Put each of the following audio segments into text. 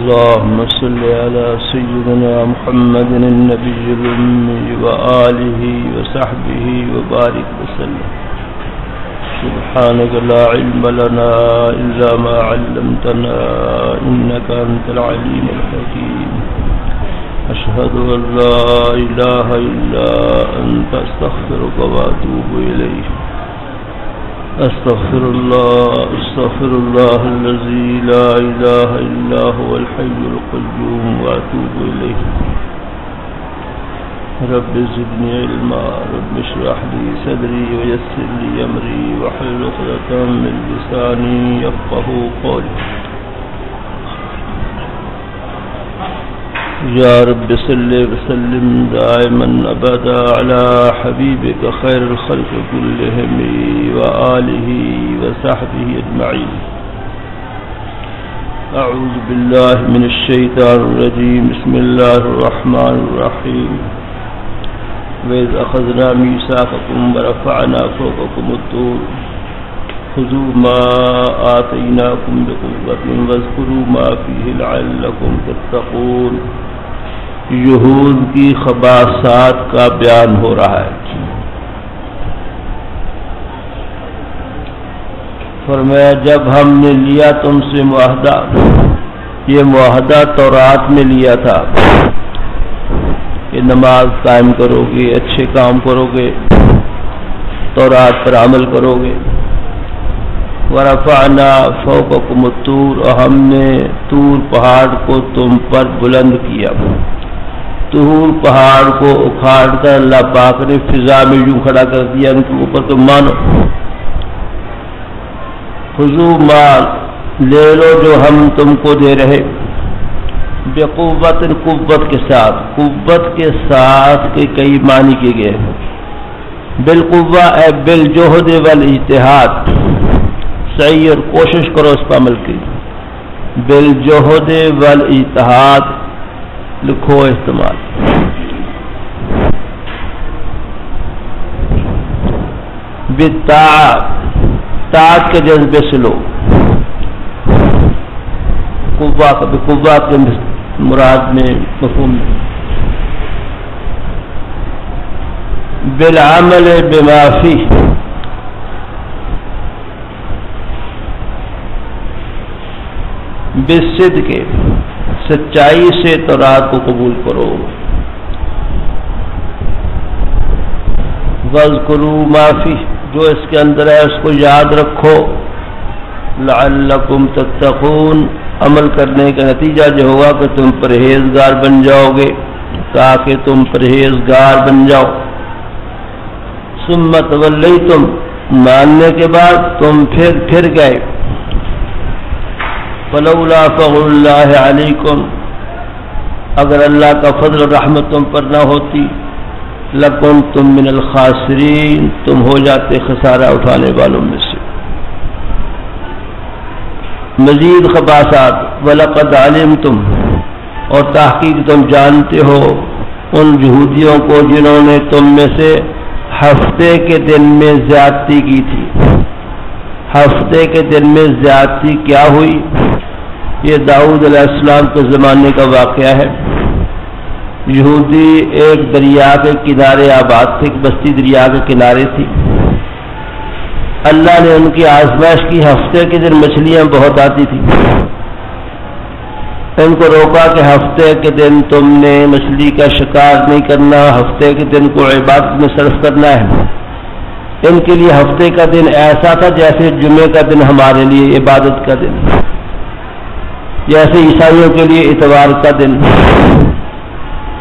اللهم صل على سيدنا محمد النبي الأمي وآله وصحبه وبارك وسلم. سبحانك لا علم لنا إلا ما علمتنا إنك أنت العليم الحكيم. أشهد أن لا إله إلا أنت أستغفرك وأتوب إليك. أستغفر الله الذي لا إله إلا هو الحي القيوم وأتوب إليه. رب زدني علما. رب اشرح لي صدري ويسر لي أمري واحلل عقدة من لساني يفقهوا قولي. يا رب صل وسلم دائما أبدا على حبيبك خير الخلق كلهم وآله وصحبه أجمعين. أعوذ بالله من الشيطان الرجيم. بسم الله الرحمن الرحيم. وإذ أخذنا ميثاقكم ورفعنا فوقكم الطور خذوا ما آتيناكم بقوة واذكروا ما فيه لعلكم تتقون. یہود کی خباثات کا بیان ہو رہا ہے. فرمایا جب ہم نے لیا تم سے معاہدہ، یہ معاہدہ تورات میں لیا تھا کہ نماز قائم کرو گے، اچھے کام کرو گے، تورات پر عمل کرو گے. ورفعنا فوقکم الطور، اور ہم نے طور پہاڑ کو تم پر بلند کیا. طور پہاڑ کو اکھاڑ کر اللہ پاک نے فضا میں یوں کھڑا کر دیا ان کے اوپر. تم مانو. خذوا ما، لے لو جو ہم تم کو دے رہے. بقوت، قوت کے ساتھ. قوت کے ساتھ کے کئی معنی کیے گئے. بالقوہ اے بالجہد والاجتہاد، صحیح اور کوشش کرو اس پر عمل کی. بالجہد والاجتہاد لکھو استعمال. بالطاعت، طاعت کے جذبے سے لو. قوت کے مراد میں مفہوم. بالعمل بما فیہ، بالصدق، سچائی سے تورات کو قبول کرو. واذکروا ما فیہ، جو اس کے اندر ہے اس کو یاد رکھو. لعلکم تتقون، عمل کرنے کا نتیجہ جو ہوگا کہ تم پرہیزگار بن جاؤ گے، تاکہ تم پرہیزگار بن جاؤ. ثم تولیتم، ماننے کے بعد تم پھر گئے. فلولا فضل اللہ علیکم، اگر اللہ کا فضل و رحمت تم پر نہ ہوتی، لکنتم من الخاسرین، تم ہو جاتے خسارہ اٹھانے والوں میں سے. مزید خباثات. وَلَقَدْ عَلِمْتُمْ، اور تحقیق تم جانتے ہو ان یہودیوں کو جنہوں نے تم میں سے ہفتے کے دن میں زیادتی کی تھی. ہفتے کے دن میں زیادتی کیا ہوئی؟ یہ داؤد علیہ السلام کے زمانے کا واقعہ ہے. یہودی ایک دریا کے کنارے آباد تھے، ایک بستی دریا کے کنارے تھی. اللہ نے ان کی آزمائش کی. ہفتے کے دن مچھلیاں بہت آتی تھیں. ان کو روکا کہ ہفتے کے دن تم نے مچھلی کا شکار نہیں کرنا، ہفتے کے دن کو عبادت میں صرف کرنا ہے. ان کے لیے ہفتے کا دن ایسا تھا جیسے جمعے کا دن ہمارے لیے عبادت کا دن، جیسے عیسائیوں کے لیے اتوار کا دن.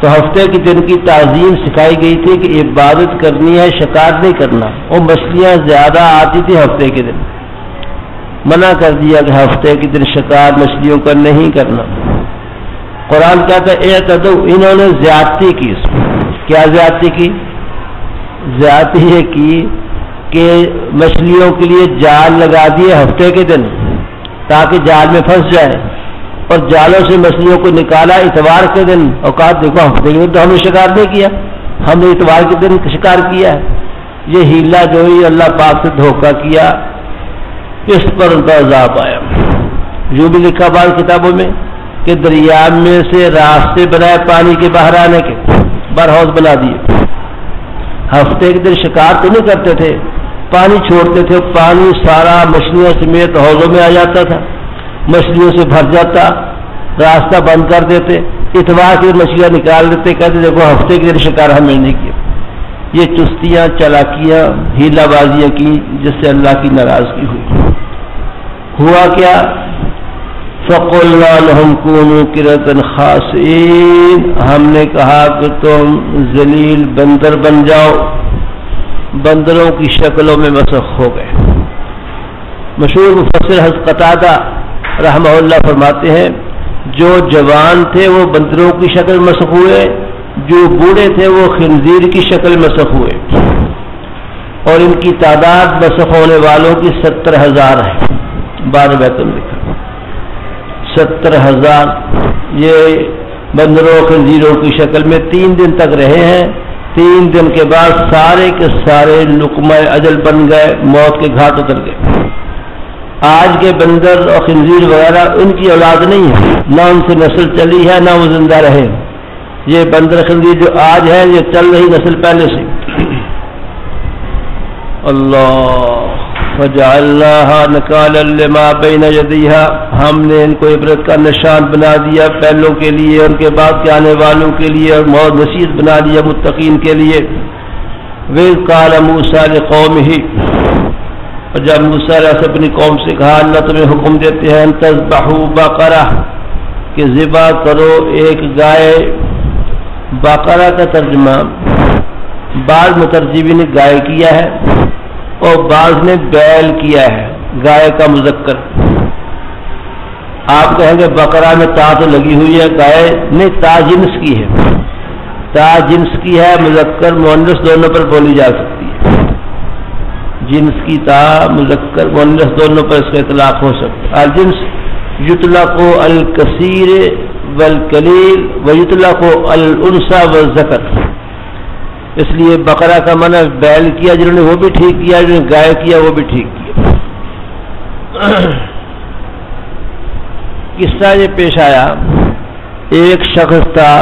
تو ہفتے کے دن کی تعظیم سکھائی گئی تھی کہ عبادت کرنی ہے، شکار نہیں کرنا. اور مچھلیاں زیادہ آتی تھی ہفتے کے دن. منع کر دیا کہ ہفتے کے دن شکار مچھلیوں کا نہیں کرنا۔ قرآن کہتا ہے اعتدوا، انہوں نے زیادتی کی۔ کیا زیادتی کی؟ زیادتی یہ کی کہ مچھلیوں کے لیے جال لگا دیے ہفتے کے دن تاکہ جال میں پھنس جائے، اور جالوں سے مچھلیوں کو نکالا اتوار کے دن، اور کہا دیکھو ہفتے کے دن تو ہم نے شکار نہیں کیا، ہم نے اتوار کے دن شکار کیا ہے۔ یہ ہیلا جو ہی اللہ پاک سے دھوکہ کیا، اس پر ان کا عذاب آیا۔ یوں بھی لکھا بعض کتابوں میں کہ دریا میں سے راستے بنائے پانی کے باہر آنے کے، بر ہاؤس بنا دیے۔ ہفتے کے دن شکار تو نہیں کرتے تھے، پانی چھوڑتے تھے، پانی سارا مچھلیوں سمیت حوضوں میں آ جاتا تھا، مچھلیوں سے بھر جاتا، راستہ بند کر دیتے، اتوار کی مچھلیاں نکال دیتے، کہتے دیکھو ہفتے کے دن شکار ہم نے نہیں کیا۔ یہ چستیاں، چالاکیاں، ہیلا بازیاں کی جس سے اللہ کی ناراضگی ہوئی۔ ہوا کیا؟ فَقُلْنَا لَهُمْ كُونُوا قِرَدًا خَاسِئِينَ، ہم نے کہا کہ تم ذلیل بندر بن جاؤ، بندروں کی شکلوں میں مسخ ہو گئے۔ مشہور مفسر حضرت قتادہ رحمہ اللہ فرماتے ہیں جو جوان تھے وہ بندروں کی شکل مسخ ہوئے، جو بوڑھے تھے وہ خنزیر کی شکل مسخ ہوئے، اور ان کی تعداد مسخ ہونے والوں کی 70,000 ہے۔ 12 بیتوں میں لکھا 70,000 یہ بندروں خنزیروں کی شکل میں 3 دن تک رہے ہیں۔ 3 دن کے بعد سارے کے سارے لقمہ اجل بن گئے، موت کے گھاٹ اتر گئے۔ آج کے بندر اور خنزیر وغیرہ ان کی اولاد نہیں ہے، نہ ان سے نسل چلی ہے نہ وہ زندہ رہے۔ یہ بندر خنزیر جو آج ہے یہ چل رہی نسل پہلے سے۔ اللہ فجعلناها نکالا لما بین یدیہا، ہم نے ان کو عبرت کا نشان بنا دیا پہلوں کے لیے، ان کے بعد کے آنے والوں کے لیے، اور موت نصیحت بنا دیا متقین کے لیے۔ وَإِذْ قَالَ مُوسَىٰ لِقَوْمِهِ، اور جب موسیٰ علیہ السلام اپنی قوم سے کہا اللہ تمہیں حکم دیتے ہیں ان تذبحوا بقرہ کہ ذبح کرو ایک گائے۔ بقرہ کا ترجمہ بعض مترجمین نے گائے کیا ہے اور بعض نے بیل کیا ہے، گائے کا مذکر۔ آپ کہیں گے بقرہ میں تا تو لگی ہوئی ہے، گائے نے تا جنس کی ہے، تا جنس کی ہے، مذکر مؤنث دونوں پر بولی جا سکتی ہے۔ جنس کی تا مذکر مؤنث دونوں پر اس کا اطلاق ہو سکتا ہے۔ الجنس یطلق الکثیر والقلیل ویطلق الانثی والذکر، اس لیے بقرہ کا معنی بیل کیا جنہوں نے وہ بھی ٹھیک کیا، جنہوں نے گائے کیا وہ بھی ٹھیک کیا۔ قصہ یہ پیش آیا، ایک شخص تھا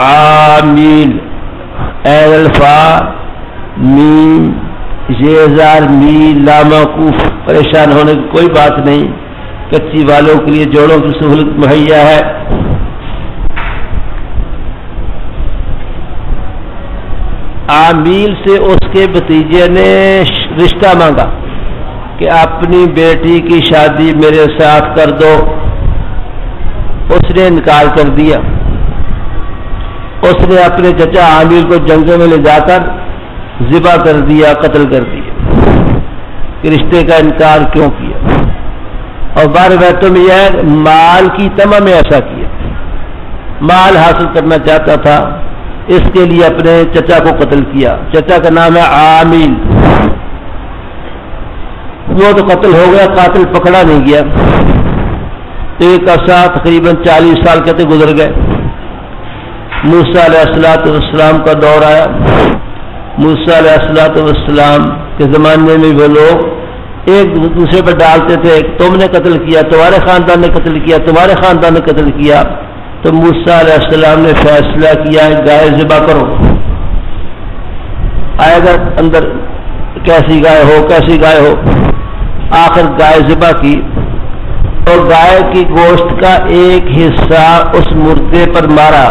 عامل، عین الفا میم یزار میل لاموقوف، پریشان ہونے کی کوئی بات نہیں، کچی والوں کے لیے جوڑوں کی سہولت مہیا ہے۔ عامل سے اس کے بھتیجے نے رشتہ مانگا کہ اپنی بیٹی کی شادی میرے ساتھ کر دو، اس نے انکار کر دیا۔ اس نے اپنے چچا عامل کو جنگل میں لے جا کر ذبح کر دیا، قتل کر دیا کہ رشتے کا انکار کیوں کیا۔ اور بار بیتوں میں یہ ہے مال کی تمام میں ایسا کیا، مال حاصل کرنا چاہتا تھا، اس کے لیے اپنے چچا کو قتل کیا۔ چچا کا نام ہے عامل، وہ تو قتل ہو گیا، قاتل پکڑا نہیں گیا۔ ایک عرصہ تقریباً 40 سال کہتے گزر گئے۔ موسیٰ علیہ السلام کا دور آیا۔ موسیٰ علیہ السلام کے زمانے میں وہ لوگ ایک دوسرے پر ڈالتے تھے، تم نے قتل کیا، تمہارے خاندان نے قتل کیا، تمہارے خاندان نے قتل کیا۔ تو موسیٰ علیہ السلام نے فیصلہ کیا گائے ذبح کرو، آئے گا اندر کیسی گائے ہو۔ آخر گائے ذبح کی، اور گائے کی گوشت کا ایک حصہ اس مردے پر مارا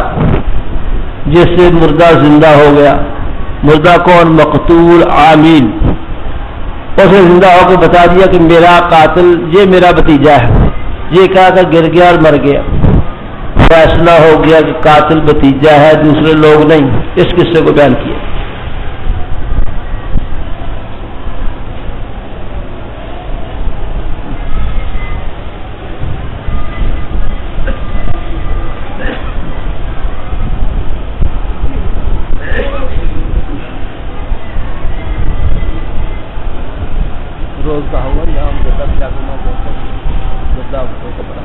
جس سے مردہ زندہ ہو گیا۔ مردہ کون؟ مقتول عامل۔ اس نے زندہ ہو کے بتا دیا کہ میرا قاتل یہ میرا بھتیجا ہے، یہ کہا کہ گر گیا اور مر گیا۔ فیصلہ ہو گیا کہ قاتل بھتیجا ہے، دوسرے لوگ نہیں۔ اس قصے کو بیان کیا۔ روز کا ہوا یا ہم جدہ کیا کرنا جدہ کو کپڑا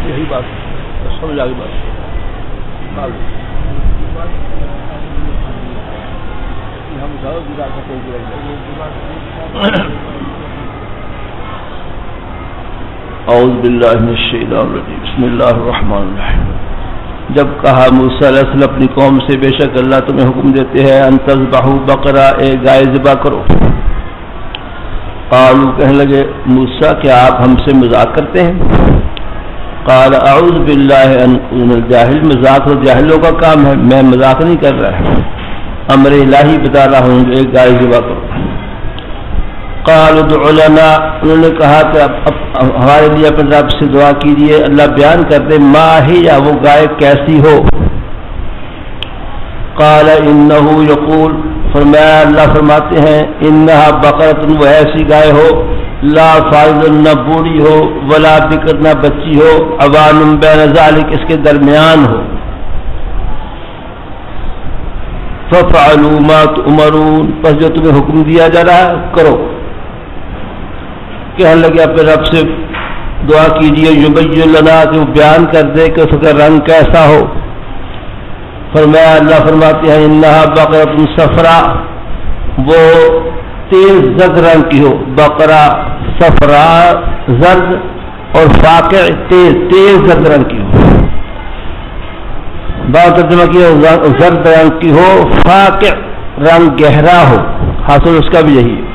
یہی بات سمجھ آگے بات اعوذ باللہ من الشیطان الرجیم بسم اللہ الرحمن الرحیم. جب کہا موسیٰ علیہ السلام اپنی قوم سے بے شک اللہ تمہیں حکم دیتے ہیں ان تذبحوا بقرہ ایک گائے ذبح کرو. قالوا کہنے لگے موسیٰ کیا آپ ہم سے مذاق کرتے ہیں؟ قال اعوذ باللہ ان الجاہل مذاق جاہلوں کا کام ہے میں مذاق نہیں کر رہا امر الہی بتا رہا ہوں ایک گائے ذبح کرو. قالوا ادع لنا انہوں نے کہا کہ ہمارے لیے اپنے رب سے دعا کیجیے. اللہ بیان کرتے ما ہی یا وہ گائے کیسی ہو. قال انه یقول فرمایا اللہ فرماتے ہیں انہا بقرۃ وہ ایسی گائے ہو لا فارض نہ بوڑھی ہو ولا بکر نہ بچی ہو عوان بین ذالک اس کے درمیان ہو. ففعلوا ما تؤمرون پس جو تمہیں حکم دیا جا رہا ہے کرو. کہنے لگے اپنے رب سے دعا کیجیے یبین لنا کہ وہ بیان کر دے کہ اس کا رنگ کیسا ہو. فرمایا اللہ فرماتے ہیں انہا بقرۃ صفرا وہ تیز زرد رنگ کی ہو. بقرہ صفرا زرد اور فاقع تیز زرد رنگ کی ہو. بعض ترجمہ کیا زرد رنگ کی ہو فاقع رنگ گہرا ہو حاصل اس کا بھی یہی ہے.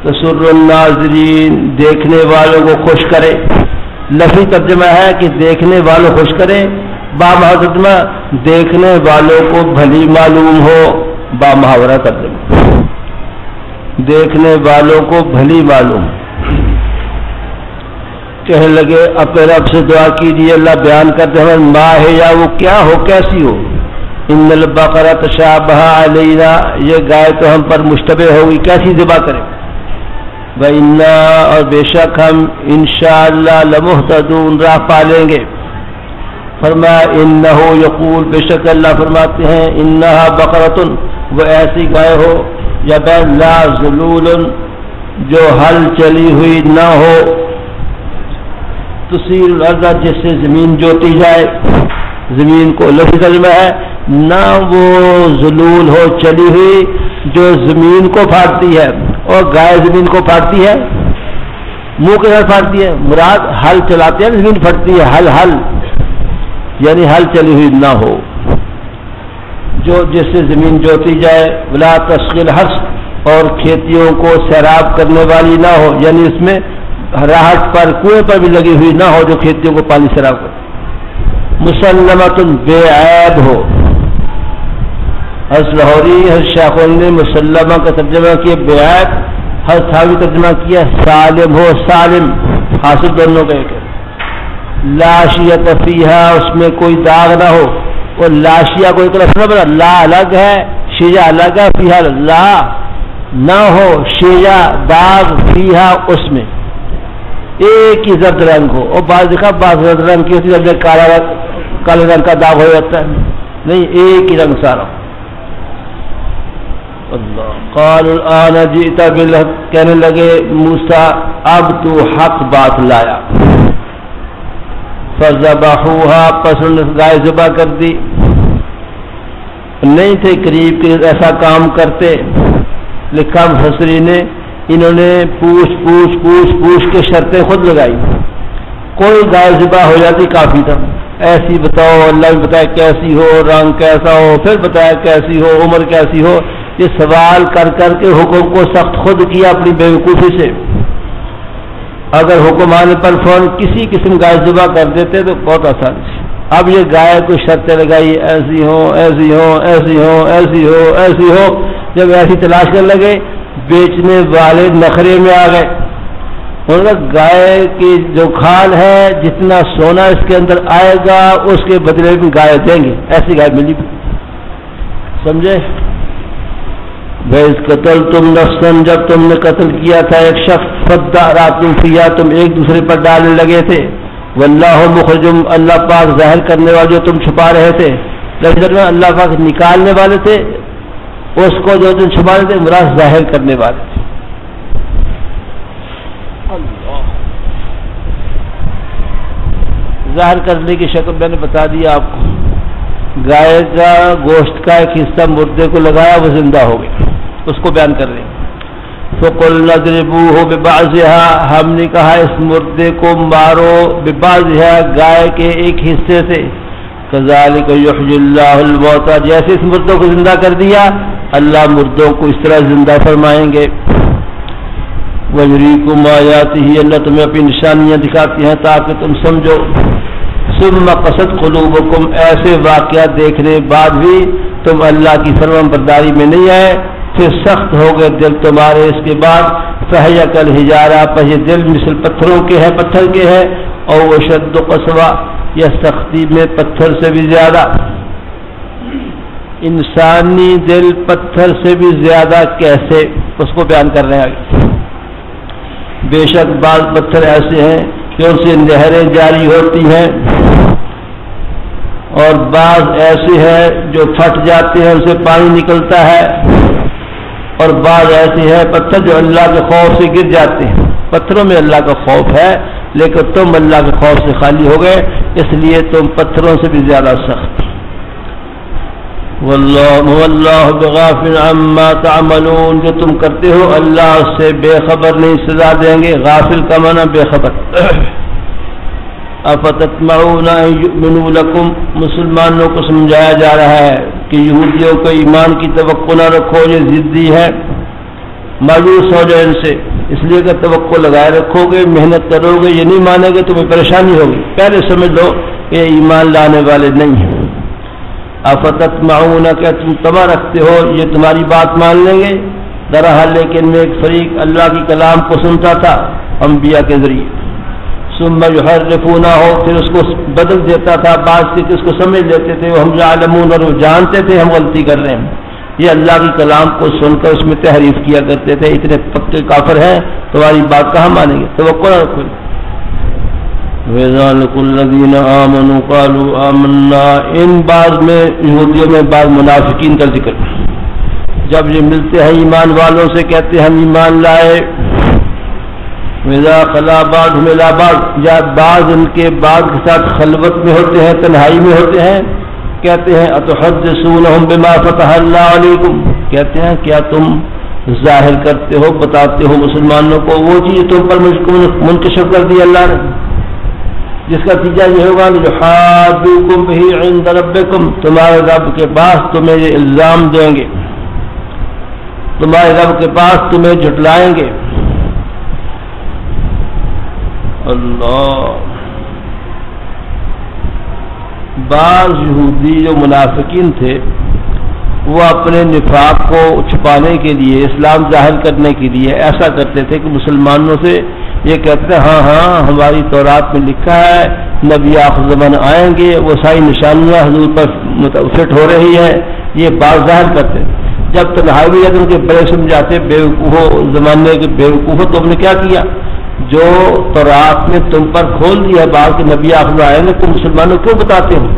تسر الناظرین دیکھنے والوں کو خوش کرے. لفظی ترجمہ ہے کہ دیکھنے والوں خوش کرے. بامحاورہ ترجمہ دیکھنے والوں کو بھلی معلوم ہو. بامحاورہ ترجمہ دیکھنے والوں کو بھلی معلوم. کہنے لگے اپنے رب سے دعا کیجیے اللہ بیان کرتے ہیں ما ہے یا وہ کیا ہو کیسی ہو. ان البقرہ تشابہ علینا یہ گائے تو ہم پر مشتبہ ہوگی کیسی ذبح کریں. وَإِنَّا اور بے شک ہم انشاءاللہ لمہتدون راہ پالیں گے. فرمایا انہو یقول بے شک اللہ فرماتے ہیں انہا بقرۃ وہ ایسی گائے ہو یا لا ذلول جو ہل چلی ہوئی نہ ہو. تثیر الارض جس سے زمین جوتی جائے. زمین کو لفظ ترجمہ ہے نہ وہ ذلول ہو چلی ہوئی جو زمین کو پھاڑتی ہے. اور گائے زمین کو پھاڑتی ہے منہ کے ساتھ پھاڑتی ہے. مراد ہل چلاتے ہیں زمین پھٹتی ہے. ہل یعنی ہل چلی ہوئی نہ ہو جو جس سے زمین جوتی جائے. ولا تسقی الحرث اور کھیتیوں کو سیراب کرنے والی نہ ہو یعنی اس میں راہٹ پر کنویں پر بھی لگی ہوئی نہ ہو جو کھیتیوں کو پانی سیراب کرے. مسلمۃ بے عیب ہو. حضرت لاہوری حضرت شاخون نے مسلمہ کا ترجمہ کیا بے عیب. حضرت تھاوی ترجمہ کیا سالم ہو. سالم حاصل دونوں کا ایک ہے. لاشیۃ فیہا اس میں کوئی داغ نہ ہو. وہ لاشیہ کوئی طرف نہ بنا لا الگ ہے شیجا الگ ہے فیہا لا نہ ہو شیجا داغ فیہا اس میں ایک ہی زرد رنگ ہو. اور بعض دیکھا بعض زرد رنگ کی ہوتی ہے کالے رنگ کا داغ ہو جاتا ہے نہیں ایک ہی رنگ سارا. اللہ قال الآن جئت بالحق کہنے لگے موسیٰ اب تو حق بات لایا. فذبحوها پس انہوں نے گائے ذبح کر دی. نہیں تھے قریب کہ ایسا کام کرتے. لکھا مفسری نے انہوں نے پوچھ کے شرطیں خود لگائی. کوئی گائے ذبح ہو جاتی کافی تھا. ایسی بتاؤ اللہ نے بتایا کیسی ہو رنگ کیسا ہو پھر بتایا کیسی ہو عمر کیسی ہو. یہ سوال کر کر کے حکم کو سخت خود کیا اپنی بیوقوفی سے. اگر حکم آنے پر فوراً کسی قسم گائے ذبح کر دیتے تو بہت آسان سے. اب یہ گائے کو شرطیں لگائی ایسی ہو ایسی ہو ایسی ہو ایسی ہو ایسی ہو. جب ایسی تلاش کرنے لگے بیچنے والے نخرے میں آ گئے. انہوں نے گائے کی جو کھال ہے جتنا سونا اس کے اندر آئے گا اس کے بدلے میں گائے دیں گے. ایسی گائے ملی سمجھے. وَإِذْ قَتَلْتُمْ نَفْسًا جب تم نے قتل کیا تھا ایک شخص فَادَّارَأْتُمْ فِيهَا تم ایک دوسرے پر ڈالنے لگے تھے وَاللَّهُ مُخْرِجٌ اللہ پاک ظاہر کرنے والے جو تم چھپا رہے تھے لیکن اللہ پاک نکالنے والے تھے اس کو جو تم چھپا رہے تھے مراد ظاہر کرنے والے تھے. ظاہر کرنے کی شکل میں نے بتا دیا آپ کو. گائے کا گوشت کا ایک حصہ مردے کو لگایا وہ زندہ ہو گئی اس کو بیان کر رہے ہیں. فَقُلْنَا اضْرِبُوهُ بِبَعْضِهَا ہم نے کہا اس مردے کو مارو بِبَعْضِهَا گائے کے ایک حصے سے. كَذَلِكَ يُحْيِي اللَّهُ الْمَوْتَى جیسے اس مردوں کو زندہ کر دیا اللہ مردوں کو اس طرح زندہ فرمائیں گے. وَيُرِيكُمْ آيَاتِهِ اللہ تمہیں اپنی نشانیاں دکھاتی ہیں تاکہ تم سمجھو. ثم قست قلوبکم ایسے واقعات دیکھنے بعد بھی تم اللہ کی فرمان برداری میں نہیں آئے پھر سخت ہو گئے دل تمہارے اس کے بعد. فہی کالحجارہ پس یہ دل مثل پتھروں کے ہیں پتھر کے ہیں اور اشد قسوہ یہ سختی میں پتھر سے بھی زیادہ. انسانی دل پتھر سے بھی زیادہ کیسے اس کو بیان کر رہے ہیں آگے. بے شک بعض پتھر ایسے ہیں کہ ان سے نہریں جاری ہوتی ہیں اور بعض ایسے ہیں جو پھٹ جاتے ہیں ان سے پانی نکلتا ہے اور بعض ایسے ہیں پتھر جو اللہ کے خوف سے گر جاتے ہیں. پتھروں میں اللہ کا خوف ہے لیکن تم اللہ کے خوف سے خالی ہو گئے اس لیے تم پتھروں سے بھی زیادہ سخت. واللہ بغافل عما تعملون جو تم کرتے ہو اللہ اس سے بے خبر نہیں سزا دیں گے. غافل کا معنی بے خبر. افتطمعون ان یؤمنوا لکم مسلمانوں کو سمجھایا جا رہا ہے کہ یہودیوں کو ایمان کی توقع نہ رکھو یہ ضدی ہے مایوس ہو جائے ان سے اس لیے کہ توقع لگائے رکھو گے محنت کرو گے یہ نہیں مانیں گے تمہیں پریشانی ہوگی پہلے سمجھ لو کہ ایمان لانے والے نہیں ہیں. افتطمعون کہ تم طمع رکھتے ہو یہ تمہاری بات مان لیں گے. درحال لیکن میں ایک فریق اللہ کی کلام کو سنتا تھا انبیاء کے ذریعے. ثم یحرفونہ پھر اس کو بدل دیتا تھا بعض سے اس کو سمجھ لیتے تھے ہم یعلمون اور وہ جانتے تھے ہم غلطی کر رہے ہیں. یہ اللہ کی کلام کو سن کر اس میں تحریف کیا کرتے تھے اتنے پکے کافر ہیں تمہاری بات کہاں مانیں گے توقع نہ رکھو. وَذَلِكَ الَّذِينَ آمَنُوا قَالُوا آمَنَّا ان بعض میں یہودیوں میں بعض منافقین کا ذکر جب یہ ملتے ہیں ایمان والوں سے کہتے ہیں ہم ایمان لائے. وَإِذَا خَلَا بَعْضُهُمْ إِلَىٰ بَعْضٍ یا بعض ان کے بعض کے ساتھ خلوت میں ہوتے ہیں تنہائی میں ہوتے ہیں کہتے ہیں أَتُحَدِّثُونَهُم بِمَا فَتَحَ اللَّهُ عَلَيْكُمْ کہتے ہیں کیا تم ظاہر کرتے ہو بتاتے ہو مسلمانوں کو وہ چیز تم پر منکشف کر دی اللہ نے جس کا نتیجہ یہ ہوگا لِيُحَاجُّوكُم بِهِ عِندَ رَبِّكُمْ تمہارے رب کے پاس تمہیں یہ الزام دیں گے تمہارے رب کے پاس تمہیں جھٹلائیں گے. اللہ بعض یہودی جو منافقین تھے وہ اپنے نفاق کو چھپانے کے لیے اسلام ظاہر کرنے کے لیے ایسا کرتے تھے کہ مسلمانوں سے یہ کہتے ہیں ہاں ہماری تورات میں لکھا ہے نبی آخر زمان آئیں گے وہ ساری نشانیاں حضور پر فٹ ہو رہی ہیں یہ بات ظاہر کرتے. جب تنہائی میں جاتے ان کے بڑے سمجھاتے بیوقوفوں زمانے کے بیوقوفوں تو ہم نے کیا کیا جو تورات میں تم پر کھول دیا بات کہ نبی آخر آئیں گے تم مسلمانوں کیوں بتاتے ہو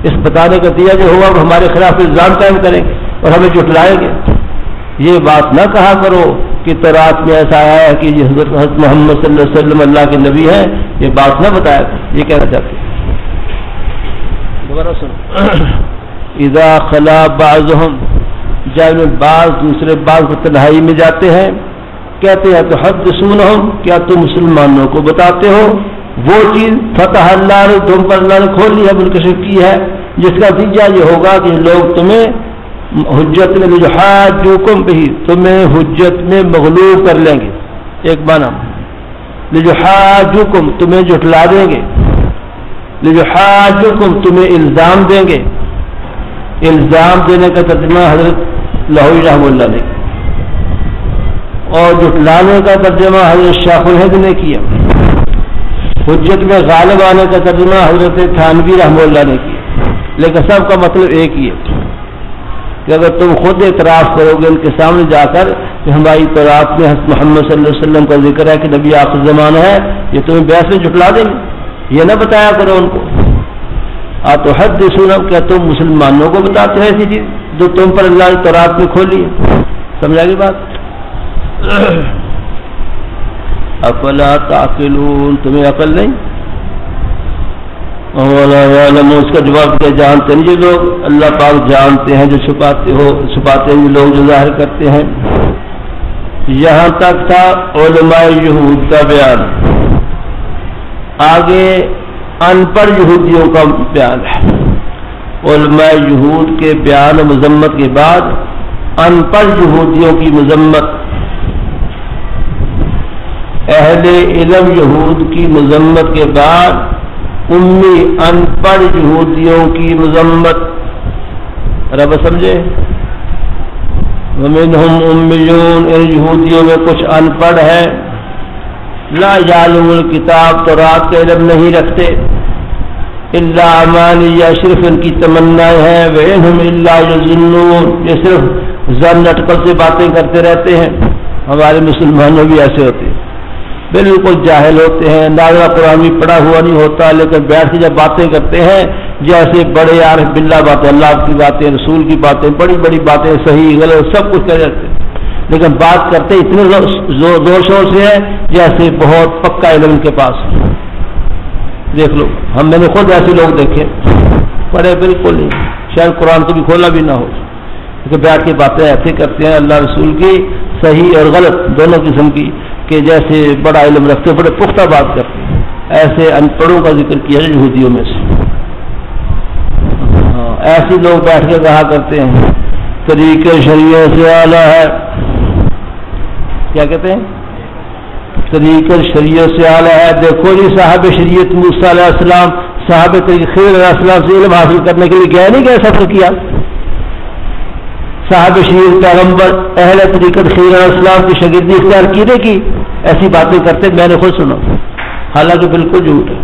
اس بتانے کا دیا جو ہوا وہ ہمارے خلاف الزام قائم کریں گے اور ہمیں جھٹلائیں گے. یہ بات نہ کہا کرو کہ تورات میں ایسا آیا ہے کہ یہ حضرت محمد صلی اللہ علیہ وسلم اللہ کے نبی ہیں یہ بات نہ بتایا یہ کہنا چاہتے ہیں. دوبارہ سنو اذا خلا بعضهم جب بعض دوسرے بعض تنہائی میں جاتے ہیں کہتے ہیں تحدثونہم کیا تم مسلمانوں کو بتاتے ہو وہ چیز فتح اللہ نے تم پر اللہ نے کھول لی ہے منکشف کی ہے جس کا نتیجہ یہ ہوگا کہ لوگ تمہیں حجت میں لِيُحَاجُّوكُم بِهِ تمہیں حجت میں مغلوب کر لیں گے. ایک معنی لِيُحَاجُّوكُم تمہیں جھٹلا دیں گے لِيُحَاجُّوكُم تمہیں الزام دیں گے. الزام دینے کا ترجمہ حضرت لاہوری رحمہ اللہ نے اور جھٹلانے کا ترجمہ حضرت شیخ الہند نے کیا. حجت میں غالب آنے کا ترجمہ حضرت تھانوی رحمہ اللہ نے کیا لیکن سب کا مطلب ایک ہی ہے کہ اگر تم خود اعتراف کرو گے ان کے سامنے جا کر کہ ہماری تورات میں حضرت محمد صلی اللہ علیہ وسلم کا ذکر ہے کہ نبی آخر زمانہ ہے، یہ تمہیں بحث میں جھٹلا دیں گے، یہ نہ بتایا کرو ان کو۔ اتحدثون، کیا تم مسلمانوں کو بتاتے ہیں ایسی چیز جو تم پر اللہ نے تورات میں کھولی ہے؟ سمجھا گی بات؟ افلا تعقلون، تمہیں عقل نہیں؟ اولا یعلم، اس کا جواب دیا جانتے نہیں جو لوگ، اللہ پاک جانتے ہیں جو چھپاتے ہیں جو لوگ جو ظاہر کرتے ہیں۔ یہاں تک تھا علماء یہود کا بیان، آگے ان پڑھ یہودیوں کا بیان ہے۔ علماء یہود کے بیان و مذمت کے بعد ان پڑھ یہودیوں کی مذمت، اہل علم یہود کی مذمت کے بعد امی ان پڑھ یہودیوں کی مذمت۔ رب سمجھے؟ ومنہم امیون، ان یہودیوں میں کچھ ان پڑھ ہے، لا یعلمون الکتاب، تورات کا علم نہیں رکھتے، الا امانیہ، صرف ان کی تمنائیں ہیں، وانہم الا یظنون، یہ صرف ظن اٹکل سے باتیں کرتے رہتے ہیں۔ ہمارے مسلمانوں بھی ایسے ہوتے ہیں، بالکل جاہل ہوتے ہیں، نازلہ قرآن بھی پڑھا ہوا نہیں ہوتا، لیکن بیٹھ کے جب باتیں کرتے ہیں جیسے بڑے عارف باللہ باتیں، اللہ کی باتیں، رسول کی باتیں، بڑی بڑی باتیں، صحیح غلط سب کچھ کہہ جاتے ہیں، لیکن بات کرتے اتنے زور شور سے ہے جیسے بہت پکا علم کے پاس۔ دیکھ لو، میں نے خود ایسے لوگ دیکھے، پڑھے بالکل نہیں، شاید قرآن کو بھی کھولا بھی نہ ہو، لیکن بیٹھ کے باتیں ایسے کرتے ہیں اللہ رسول کی صحیح اور غلط دونوں قسم کی، کہ جیسے بڑا علم رکھتے، بڑے پختہ بات کرتے ہیں۔ ایسے ان پڑھوں کا ذکر کیا ہے یہودیوں میں سے۔ ایسے لوگ بیٹھ کے کہا کرتے ہیں طریقہ شریعت سے اعلیٰ ہے، کیا کہتے ہیں؟ طریقہ شریعت سے اعلیٰ ہے۔ دیکھو جی، صاحب شریعت موسیٰ علیہ السلام صاحب خضر علیہ السلام سے علم حاصل کرنے کے لیے گئے نہیں، گئے سفر کیا؟ صاحب شریعت پیغمبر اہل طریقت خضر علیہ السلام کی شاگردی اختیار کی نہیں کی؟ ایسی باتیں کرتے میں نے خود سنا، حالانکہ بالکل جھوٹ ہے۔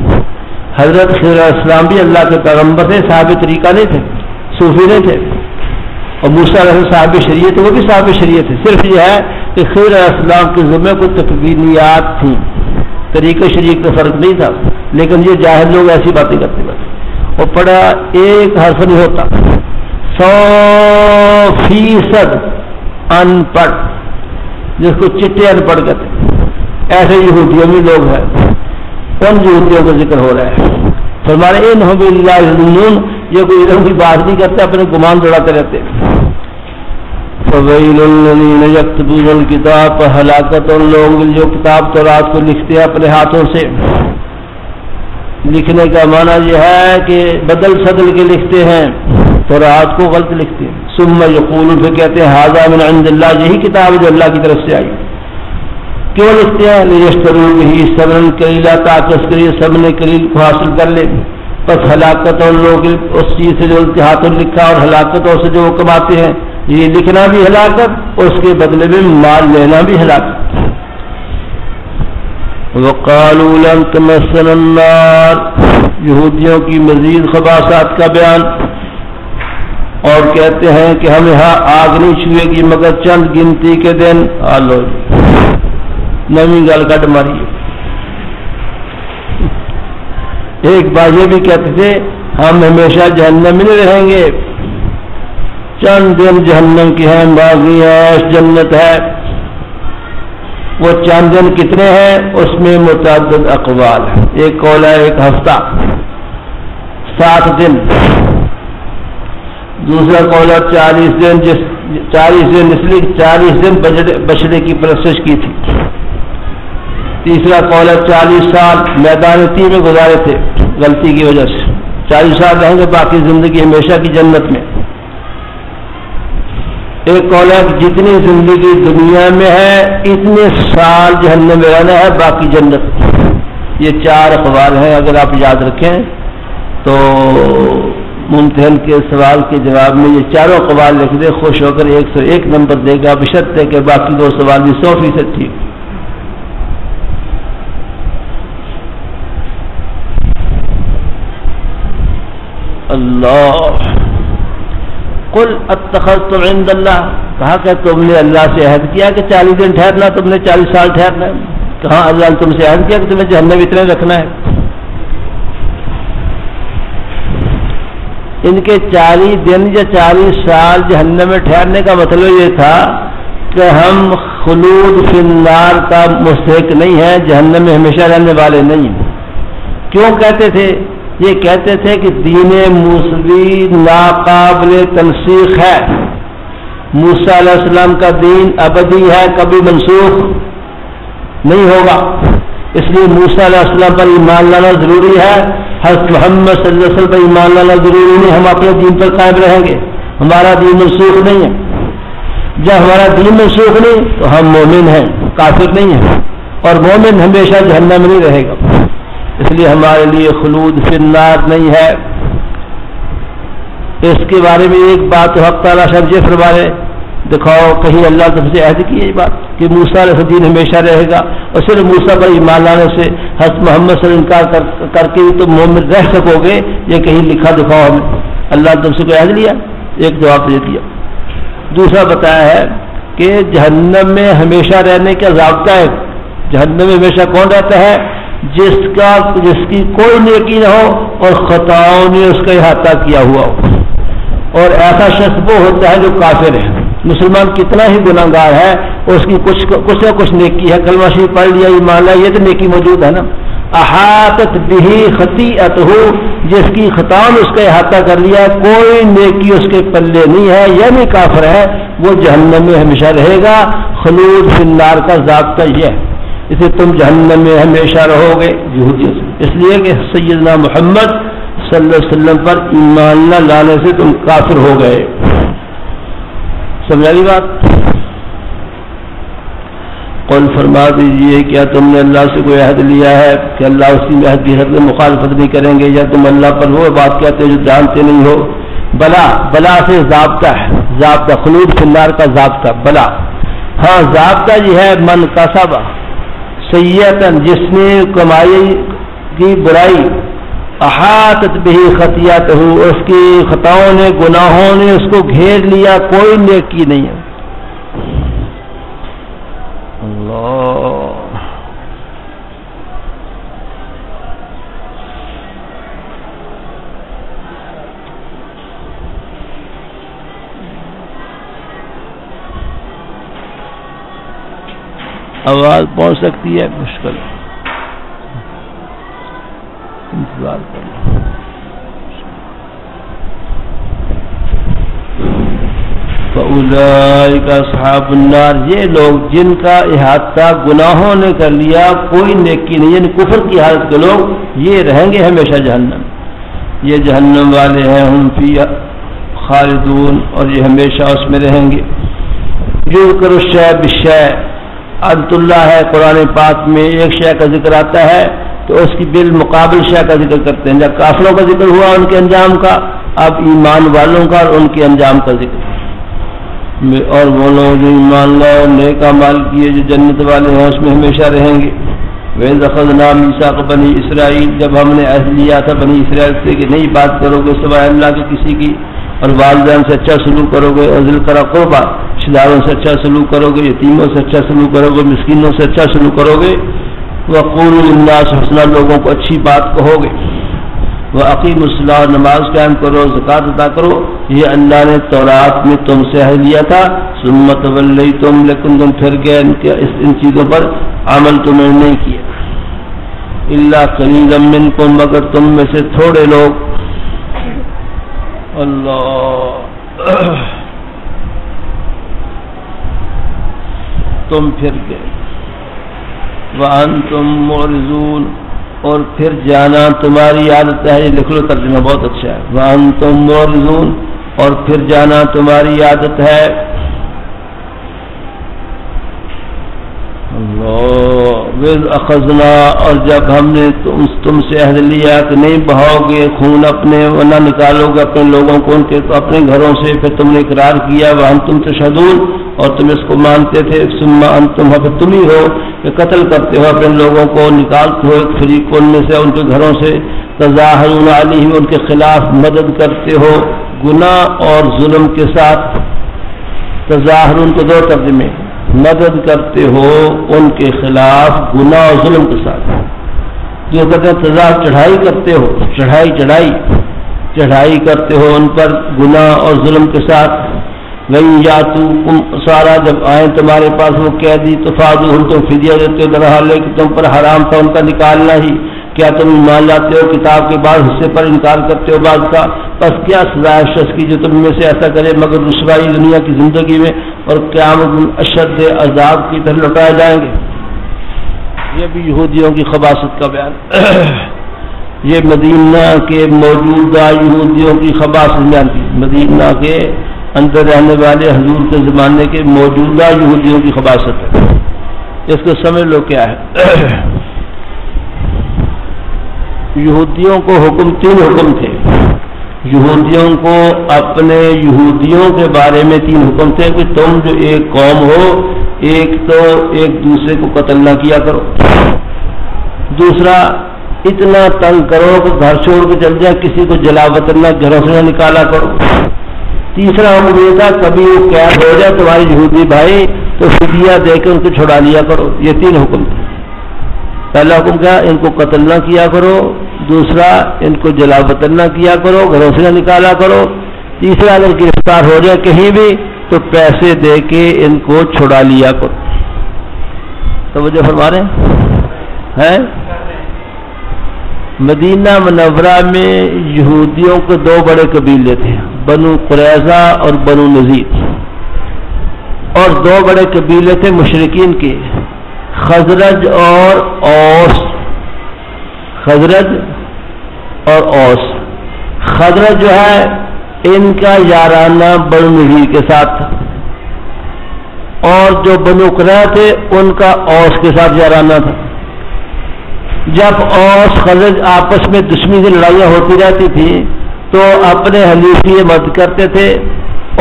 حضرت خضر علیہ السلام بھی اللہ کے پیغمبر تھے، صاحب طریقہ نہیں تھے، صوفی نہیں تھے، اور موسیٰ علیہ السلام صاحب شریعت، وہ بھی صاحب شریعت ہے۔ صرف یہ ہے کہ خضر علیہ السلام کے ذمہ کو تکوینیات تھیں، طریقہ شریعت کا فرق نہیں تھا، لیکن یہ جاہل لوگ ایسی باتیں کرتے بس، اور پڑھا ایک حرف نہیں ہوتا، 100% ان پڑھ، جس کو چٹے ان پڑھ کہتے ہیں، ایسے یہودیوں میں لوگ ہیں۔ ان یہودیوں کا ذکر ہو رہا ہے، فرمانے انہم باللہ یظنون، یہ کوئی علم کی بات نہیں کرتے، اپنے گمان دوڑاتے رہتے۔ فویل الذین یکتبون الکتاب، ہلاکت ان لوگوں جو کتاب تورات کو لکھتے ہیں اپنے ہاتھوں سے۔ لکھنے کا معنی یہ ہے کہ بدل صدل کے لکھتے ہیں، تورات کو غلط لکھتے ہیں۔ ثم یقولون، پھر کہتے ہیں ھذا من عند اللہ، یہی کتاب ہے جو اللہ کی طرف سے آئی۔ کیوں لکھتے ہیں؟ لیشتروا بہ ثمنا قلیلا، تاکہ اس کے لیے ثمن قلیل کو حاصل کر لیں۔ بس ہلاکت اور لوگ اس چیز سے جو ان کے ہاتھوں لکھا، اور ہلاکت اور سے جو وہ کماتے ہیں، یہ لکھنا بھی ہلاکت، اور اس کے بدلے میں مال لینا بھی ہلاکت۔ وقالوا لن تمسنا النار، یہودیوں کی مزید خباثات کا بیان، اور کہتے ہیں کہ ہمیں آگ نہیں چھوئے گی مگر چند گنتی کے دن۔ آلو نویں گل کٹ ماری۔ ایک بار یہ بھی کہتے تھے ہم ہمیشہ جہنم میں نہیں رہیں گے، چند دن جہنم کی ہیں، باقی عیش جنت ہے۔ وہ چند دن کتنے ہیں؟ اس میں متعدد اقوال ہیں، ایک قول ہے ایک ہفتہ 7 دن، دوسرا قول ہے 40 دن، 40 دن اس لیے 40 دن بچڑے کی پرستش کی تھی۔ تیسرا قول ہے 40 سال میدان تیر میں گزارے تھے غلطی کی وجہ سے، 40 سال رہیں گے باقی زندگی ہمیشہ کی جنت میں۔ ایک قول ہے کہ جتنی زندگی دنیا میں ہے اتنے سال جہنم میں رہنا ہے، باقی جنت۔ یہ 4 اقوال ہیں، اگر آپ یاد رکھیں تو ممتحن کے سوال کے جواب میں یہ 4 اقوال لکھ دے، خوش ہو کر 101 نمبر دے گا، بشرط ہے کہ باقی 2 سوال بھی 100% ٹھیک۔ اللہ قل اتخذتم عند اللہ، کہا کہ تم نے اللہ سے عہد کیا کہ 40 دن ٹھہرنا، تم نے 40 سال ٹھہرنا ہے؟ کہاں اللہ نے تم سے عہد کیا کہ تمہیں جہنم اتنے رکھنا ہے؟ ان کے 40 دن یا 40 سال جہنم میں ٹھہرنے کا مطلب یہ تھا کہ ہم خلود فی النار کا مستحق نہیں ہیں، جہنم میں ہمیشہ رہنے والے نہیں ہیں۔ کیوں کہتے تھے؟ یہ کہتے تھے کہ دین موسوی ناقابل تنسیخ ہے، موسیٰ علیہ السلام کا دین ابدی ہے، کبھی منسوخ نہیں ہوگا، اس لیے موسیٰ علیہ السلام پر ایمان لانا ضروری ہے، حضرت محمد صلی اللہ علیہ وسلم پر ایمان لانا ضروری نہیں، ہم اپنے دین پر قائم رہیں گے، ہمارا دین منسوخ نہیں ہے۔ جب ہمارا دین منسوخ نہیں تو ہم مومن ہیں، کافر نہیں ہیں، اور مومن ہمیشہ جہنم میں نہیں رہے گا، اس لیے ہمارے لیے خلود فی النار نہیں ہے۔ اس کے بارے میں ایک بات حق تعالیٰ سمجھے فرمانے، دکھاؤ کہیں اللہ تم سے عہد کی ہے یہ بات کہ موسیٰ علیہ الدین ہمیشہ رہے گا، اور صرف موسیٰ پر ایمان لانے سے حضرت محمد صلی اللہ علیہ وسلم انکار کر کے تم مومن رہ سکو گے، یہ کہیں لکھا دکھاؤ ہمیں، اللہ نے تم سے کوئی عہد لیا؟ ایک جواب دے دیا۔ دوسرا بتایا ہے کہ جہنم میں ہمیشہ رہنے کا ضابطہ ہے، جہنم میں ہمیشہ کون رہتا ہے؟ جس کی کوئی نیکی نہ ہو اور خطاؤں نے اس کا احاطہ کیا ہوا ہو، اور ایسا شخص وہ ہوتا ہے جو کافر ہے۔ مسلمان کتنا ہی گناہ گار ہے، اس کی کچھ نہ کچھ نیکی ہے، کلمہ شریف پڑھ لیا، ایمان لایا، یہ تو نیکی موجود ہے نا۔ احاطت بہ خطیئتہ، جس کی خطاؤں نے اس کا احاطہ کر لیا، کوئی نیکی اس کے پلے نہیں ہے، یعنی کافر ہے، وہ جہنم میں ہمیشہ رہے گا۔ خلود فی النار کا ضابطہ یہ ہے، اسے تم جہنم میں ہمیشہ رہو گے یہودیوں سے، اس لیے کہ سیدنا محمد صلی اللہ علیہ وسلم پر ایمان نہ لانے سے تم کافر ہو گئے۔ سمجھا گئی بات؟ قل فرما دیجئے کیا تم نے اللہ سے کوئی عہد لیا ہے کہ اللہ اس کی عہد کی حد میں مخالفت نہیں کریں گے، یا تم اللہ پر وہ بات کہتے ہو جو جانتے نہیں ہو؟ بلا سے ضابطہ ہے، ضابطہ خلود فی النار کا ضابطہ بلا۔ ہاں ضابطہ یہ ہے من کسب سیئتن، جس نے کمائی کی برائی، احاطت بہ خطیئتہ، اس کی خطاؤں نے گناہوں نے اس کو گھیر لیا، کوئی نیکی نہیں ہے۔ اللہ، آواز پہنچ سکتی ہے، مشکل انتظار کرنا۔ فَأُولَئِكَ أَصْحَابُ النَّارِ، یہ لوگ جن کا احاطہ گناہوں نے کر لیا، کوئی نیکی نہیں، یعنی کفر کی حالت کے لوگ، یہ رہیں گے ہمیشہ جہنم، یہ جہنم والے ہیں، ہم فیہا خالدون، اور یہ ہمیشہ اس میں رہیں گے۔ یذکر الشیء بالشیء، عدت اللہ ہے قرآن پاک میں، ایک شے کا ذکر آتا ہے تو اس کی بالمقابل شے کا ذکر کرتے ہیں۔ جب کافروں کا ذکر ہوا ان کے انجام کا، اب ایمان والوں کا اور ان کے انجام کا ذکر، اور وہ لوگ جو ایمان لائے اور نیک اعمال کیے جو جنت والے ہیں اس میں ہمیشہ رہیں گے۔ وَإِذْ أَخَذْنَا مِيثَاقَ بَنِي إِسْرَائِيلَ، جب ہم نے عہد لیا تھا بنی اسرائیل سے کہ نہیں بات کرو گے سوائے اللہ کے کسی کی، اور والدین سے اچھا سلوک کرو گے، اور ذی القربیٰ رشتہ داروں سے اچھا سلوک کرو گے، یتیموں سے اچھا سلوک کرو گے، مسکینوں سے اچھا سلوک کرو گے، وَقُولُوا لِلنَّاسِ حُسْنًا، لوگوں کو اچھی بات کہو گے، وَأَقِیمُوا الصَّلَاةَ، نماز قائم کرو، زکوٰۃ ادا کرو، یہ اللہ نے تورات میں تم سے عہد لیا تھا۔ ثُمَّ تَوَلَّیْتُمْ، لیکن تم پھر گئے ان چیزوں پر عمل تمہیں نہیں کیا، إِلَّا قَلِيلًا مِّنْکُمْ، مگر تم میں سے تھوڑے لوگ، اللہ تم پھر گئے، وَأَنْتُمْ مُعْرِضُونَ، اور پھر جانا تمہاری عادت ہے، یہ لکھ لو ترجمہ بہت اچھا ہے، وَأَنْتُمْ مُعْرِضُونَ، اور پھر جانا تمہاری عادت ہے۔ وَإِذْ أَخَذْنَا، اور جب ہم نے تم سے عہد لیا کہ نہیں بہاؤ گے خون اپنے، نہ نکالو گے اپنے لوگوں کو ان کے اپنے گھروں سے، پھر تم نے اقرار کیا، وَأَنْتُمْ تَشْهَدُونَ، اور تم اس کو مانتے تھے، ثُمَّ أَنْتُمْ، پھر تم ہی ہو کہ قتل کرتے ہو اپنے لوگوں کو، نکالتے ہو ایک فریق ان میں سے ان کے گھروں سے، تظاہرون علیہم، ان کے خلاف مدد کرتے ہو، گناہ اور ظلم کے ساتھ، تظاہر ان کو دو ترجمے، مدد کرتے ہو ان کے خلاف گناہ اور ظلم کے ساتھ، جو کہتے ہیں تظاہر چڑھائی کرتے ہو، چڑھائی کرتے ہو ان پر گناہ اور ظلم کے ساتھ، وہیں یا تم سارا جب آئیں تمہارے پاس وہ قیدی تو فادو تم فدیہ دیتے ہو، درحال کہ تم پر حرام تھا ان کا نکالنا ہی، کیا تم ایمان لاتے ہو کتاب کے بعض حصے پر انکار کرتے ہو بعض کا، بس کیا سزا ہے شخص کی جو تم میں سے ایسا کرے مگر رسوائی دنیا کی زندگی میں اور قیامت میں اشد عذاب کی طرح لوٹائے جائیں گے۔ یہ بھی یہودیوں کی خباثت کا بیان، یہ مدینہ کے موجودہ یہودیوں کی خباثت بیان کی، مدینہ کے اندر رہنے والے حضور کے زمانے کے موجودہ یہودیوں کی خباثت ہے۔ اس کو سمجھ لو کیا ہے۔ یہودیوں کو تین حکم تھے، یہودیوں کو اپنے یہودیوں کے بارے میں تین حکم تھے کہ تم جو ایک قوم ہو، ایک تو ایک دوسرے کو قتل نہ کیا کرو، دوسرا اتنا تنگ کرو کہ گھر چھوڑ کے چل جائے، کسی کو جلا وطن نہ گھروں سے نہ نکالا کرو، تیسرا حکم یہ تھا کبھی وہ قید ہو جائے تمہارے یہودی بھائی تو فدیہ دے کے ان کو چھڑا لیا کرو۔ یہ تین حکم تھے۔ پہلا حکم کیا؟ ان کو قتل نہ کیا کرو، دوسرا ان کو جلا وطن نہ کیا کرو، گھروں سے نہ نکالا کرو، تیسرا اگر گرفتار ہو جائے کہیں بھی تو پیسے دے کے ان کو چھڑا لیا کرو۔ توجہ فرما رہے ہیں؟ مدینہ منورہ میں یہودیوں کے دو بڑے قبیلے تھے، بنو قریظہ اور بنو نذیر، اور دو بڑے قبیلے تھے مشرکین کے، خزرج اور اوس۔ خزرج اور اوس، خزرج جو ہے ان کا یارانہ بنو نذیر کے ساتھ تھا، اور جو بنو قریظہ تھے ان کا اوس کے ساتھ یارانہ تھا۔ جب اوس خزرج آپس میں دشمنی سے لڑائیاں ہوتی رہتی تھی تو اپنے حلیف کی مدد کرتے تھے،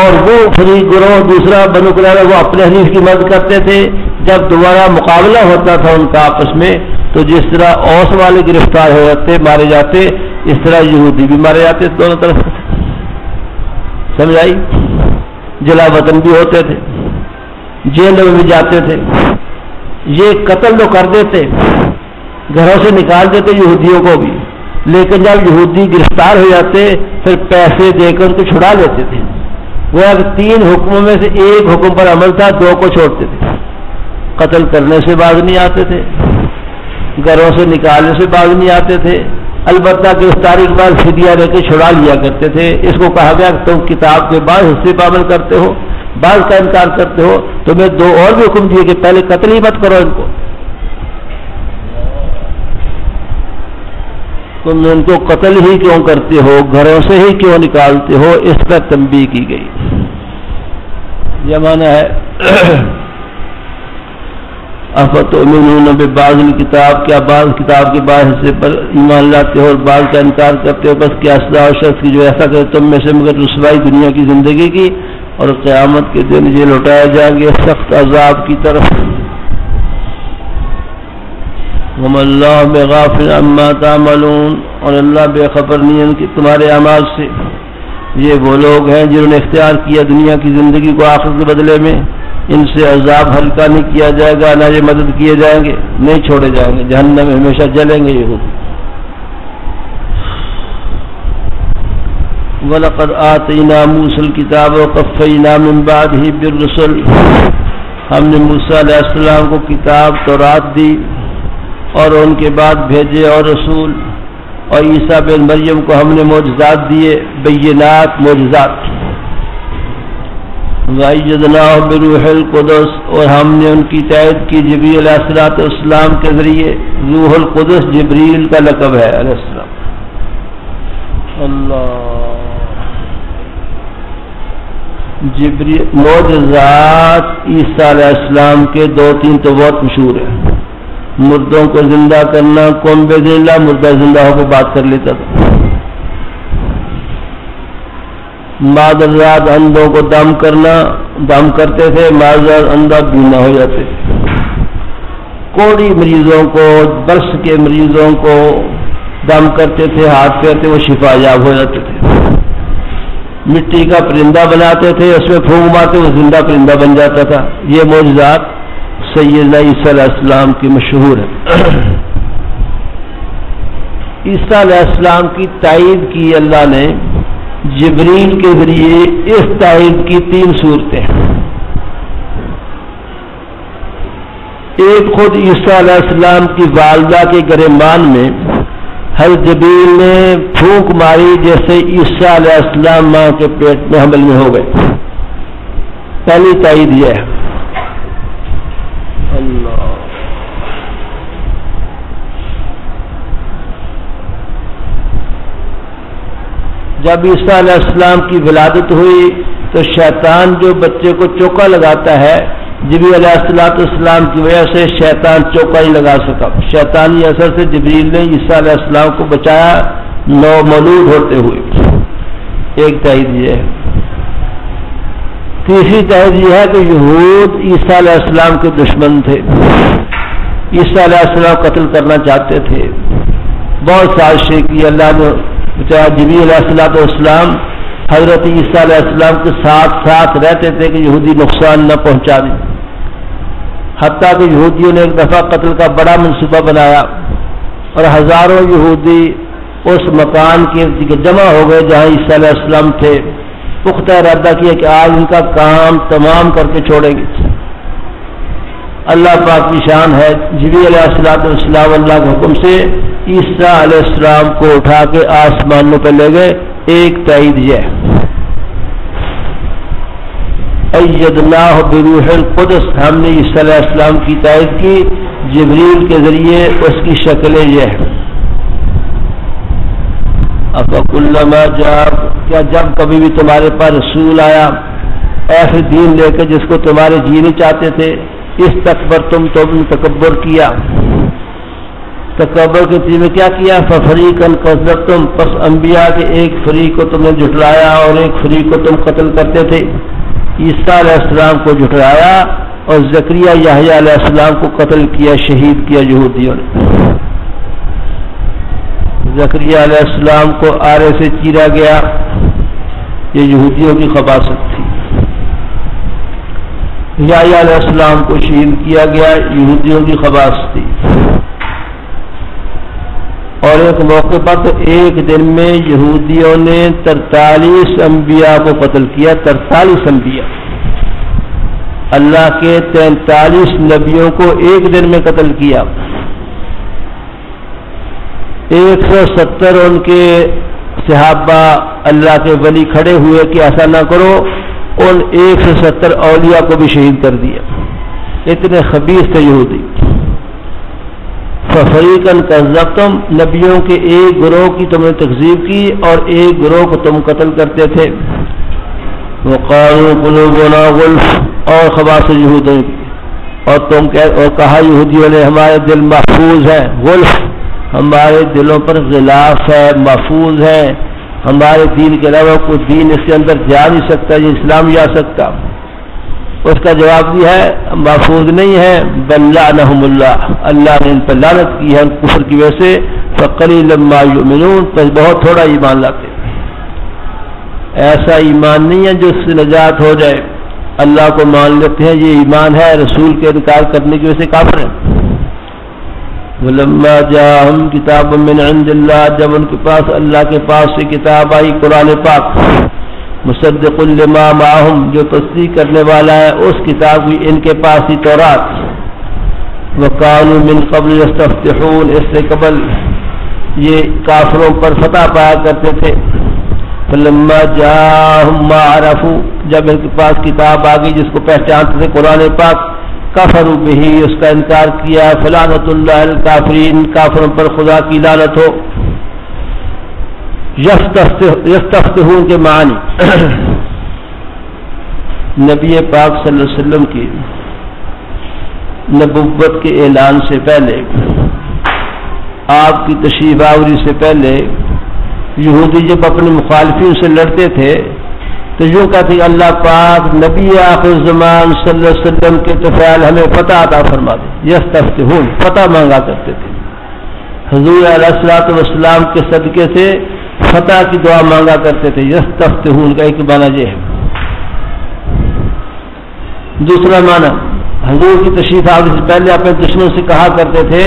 اور وہ فریق گروہ دوسرا بنو قریظہ وہ اپنے حلیف کی مدد کرتے تھے۔ جب دوبارہ مقابلہ ہوتا تھا ان کا آپس میں تو جس طرح اوس والے گرفتار ہو جاتے مارے جاتے، اس طرح یہودی بھی مارے جاتے دونوں طرف۔ سمجھ آئی؟ جلا وطن بھی ہوتے تھے، جیل میں بھی جاتے تھے، یہ قتل تو کر دیتے، گھروں سے نکال دیتے یہودیوں کو بھی، لیکن جب یہودی گرفتار ہو جاتے پھر پیسے دے کر ان کو چھڑا لیتے تھے۔ وہ اب تین حکموں میں سے ایک حکم پر عمل تھا، دو کو چھوڑتے تھے۔ قتل کرنے سے باز نہیں آتے تھے، گھروں سے نکالنے سے باز نہیں آتے تھے، البتہ گرفتاری کے بعد فدیہ دے کے چھڑا لیا کرتے تھے۔ اس کو کہا گیا کہ تم کتاب کے بعد حصے پر عمل کرتے ہو، بعض کا انکار کرتے ہو، تمہیں دو اور بھی حکم دیے کہ پہلے قتل ہی مت کرو ان کو، تم ان کو قتل ہی کیوں کرتے ہو، گھروں سے ہی کیوں نکالتے ہو، اس پر تنبیہ کی گئی۔ یہ معنی ہے افتؤمنون ببعض الکتاب، کیا بعض کتاب کے بعض حصے پر ایمان لاتے ہو اور بعض کا انکار کرتے ہو، بس کیا سزا شخص کی جو ایسا کرے تم میں سے مگر رسوائی دنیا کی زندگی کی اور قیامت کے دن یہ لوٹائے جائیں گے سخت عذاب کی طرف۔ وَمَا اللَّهُ بِغَافِلٍ عَمَّا تَعْمَلُونَ، اور اللہ بے خبر نہیں ہے کہ تمہارے اعمال سے۔ یہ وہ لوگ ہیں جنہوں نے اختیار کیا دنیا کی زندگی کو آخرت کے بدلے میں، ان سے عذاب ہلکا نہیں کیا جائے گا، نہ یہ مدد کیے جائیں گے، نہیں چھوڑے جائیں گے، جہنم میں ہمیشہ جلیں گے یہ لوگ۔ وَلَقَدْ آتَيْنَا مُوسَى الْكِتَابَ وَقَفَّيْنَا مِن بَعْدِهِ بِالرُّسُلِ، ہم نے موسیٰ علیہ السلام کو کتاب تورات دی اور ان کے بعد بھیجے اور رسول، اور عیسیٰ بن مریم کو ہم نے معجزات دیے، بینات معجزات۔ وَأَيَّدْنَاهُ بِرُوحِ الْقُدُسِ، اور ہم نے ان کی تائید کی جبریل علیہ السلام کے ذریعے۔ روح القدس جبریل کا لقب ہے علیہ السلام۔ اللہ، جبریل معجزات عیسیٰ علیہ السلام کے دو تین تو بہت مشہور ہیں۔ مردوں کو زندہ کرنا، قوم بے ذلہ مردہ زندہ ہو کے بات کر لیتا تھا، معذرات اندھوں کو دم کرنا، دم کرتے تھے، معذرات اندھا بینا ہو جاتے تھے، کوڑی مریضوں کو، برس کے مریضوں کو دم کرتے تھے، ہاتھ پھیرتے وہ شفا یاب ہو جاتے تھے۔ مٹی کا پرندہ بناتے تھے، اس میں پھونک مارتے وہ زندہ پرندہ بن جاتا تھا۔ یہ معجزات سیدنا عیسیٰ علیہ السلام کی مشہور ہے۔ عیسیٰ علیہ السلام کی تائید کی اللہ نے جبریل کے ذریعے۔ اس تائید کی 3 صورتیں، ایک خود عیسیٰ علیہ السلام کی والدہ کے گریبان میں حضرت جبریل نے پھونک ماری جیسے عیسیٰ علیہ السلام ماں کے پیٹ میں حمل میں ہو گئے۔ پہلی تائید یہ ہے۔ اللہ جب عیسیٰ علیہ السلام کی ولادت ہوئی تو شیطان جو بچے کو چوکا لگاتا ہے، جبریل علیہ السلام کی وجہ سے شیطان چوکا ہی لگا سکا۔ شیطانی اثر سے جبریل نے عیسیٰ علیہ السلام کو بچایا نومولود ہوتے ہوئے۔ ایک تائید یہ ہے۔ تیسری تائید یہ ہے کہ یہود عیسیٰ علیہ السلام کے دشمن تھے، عیسیٰ علیہ السلام قتل کرنا چاہتے تھے، بہت سازشیں کی۔ اللہ نے بچایا۔ جبریل علیہ السلام حضرت عیسیٰ علیہ السلام کے ساتھ رہتے تھے کہ یہودی نقصان نہ پہنچا دیں، حتیٰ کہ یہودیوں نے ایک دفعہ قتل کا بڑا منصوبہ بنایا اور ہزاروں یہودی اس مکان کے جمع ہو گئے جہاں عیسیٰ علیہ السلام تھے۔ پختہ ارادہ کیا کہ آج ان کا کام تمام کر کے چھوڑیں گے۔ اللہ پاک کی شان ہے، جبریل علیہ السلام اللہ کے حکم سے عیسیٰ علیہ السلام کو اٹھا کے آسمانوں پہ لے گئے۔ ایک تائید یہ ہے۔ ایدناہ بروح القدس، ہم نے عیسیٰ علیہ السلام کی تائید کی جبریل کے ذریعے۔ اس کی شکلیں یہ ہے۔ افکلما جاء، کیا جب کبھی بھی تمہارے پاس رسول آیا ایسے دین لے کے جس کو تمہارے جی نہیں چاہتے تھے، استکبرتم، تو تم تکبر کیا۔ تکبر کے نتیجے میں کیا کیا؟ ففریقا کذبتم، پس انبیاء کے ایک فریق کو تم نے جھٹلایا اور ایک فریق کو تم قتل کرتے تھے۔ عیسیٰ علیہ السلام کو جھٹلایا اور زکریا یحییٰ علیہ السلام کو قتل کیا، شہید کیا یہودیوں نے۔ زکریا علیہ السلام کو آرے سے چیرا گیا، یہ یہودیوں کی خباثت تھی۔ یحییٰ علیہ السلام کو شہید کیا گیا، یہودیوں کی خباثت تھی۔ اور ایک موقع پر تو ایک دن میں یہودیوں نے 43 انبیاء کو قتل کیا۔ 43 انبیاء، اللہ کے 43 نبیوں کو ایک دن میں قتل کیا۔ 170 ان کے صحابہ اللہ کے ولی کھڑے ہوئے کہ ایسا نہ کرو، ان 170 اولیاء کو بھی شہید کر دیا۔ اتنے خبیث تھے یہودی۔ ففریقا کذبتم، نبیوں کے ایک گروہ کی تم نے تکذیب کی اور ایک گروہ کو تم قتل کرتے تھے۔ وقالوا قلوبنا غلف، اور خباث یہودوں کی، اور کہا یہودیوں نے ہمارے دل محفوظ ہیں۔ غلف، ہمارے دلوں پر غلاف ہے، محفوظ ہے، ہمارے دین کے علاوہ کوئی دین اس کے اندر جا نہیں سکتا، یہ اسلام جا سکتا۔ اس کا جواب دیا ہے محفوظ نہیں ہے، بل لعنہم اللہ، اللہ نے ان پر لعنت کی ہے کفر کی وجہ سے۔ فقلیلا ما یؤمنون، پس بہت تھوڑا ایمان لاتے۔ ایسا ایمان نہیں ہے جو اس سے نجات ہو جائے۔ اللہ کو مان لیتے ہیں، یہ ایمان ہے، رسول کے انکار کرنے کی وجہ سے کافر ہیں۔ ولما جاءہم کتاب من عند اللہ، جب ان کے پاس اللہ کے پاس سے کتاب آئی قرآن پاک، مصدق لما معہم، جو تصدیق کرنے والا ہے اس کتاب کی ان کے پاس ہی تورات۔ وقالوا من قبل یستفتحون، اس سے قبل یہ کافروں پر فتح پایا کرتے تھے۔ فلما جاءہم ما عرفوا، جب ان کے پاس کتاب آ گئی جس کو پہچانتے تھے قرآن پاک، کفروا بہ، اس کا انکار کیا۔ فلعنت اللہ الکافرین، کافروں پر خدا کی لعنت ہو۔ یستفتحون کے معنی نبی پاک صلی اللہ علیہ وسلم کی نبوت کے اعلان سے پہلے، آپ کی تشریف آوری سے پہلے، یہودی جب اپنے مخالفین سے لڑتے تھے تو یوں کہتے کہ اللہ پاک نبی آخر زمان صلی اللہ علیہ وسلم کے طفیل ہمیں فتح عطا فرما دے۔ یستفتحون، فتح مانگا کرتے تھے۔ حضور علیہ الصلوۃ والسلام کے صدقے سے فتح کی دعا مانگا کرتے تھے. یستفتحون کا ایک معنی یہ ہے. دوسرا معنی حضور کی تشریف آنے سے پہلے اپنے دشمنوں سے کہا کرتے تھے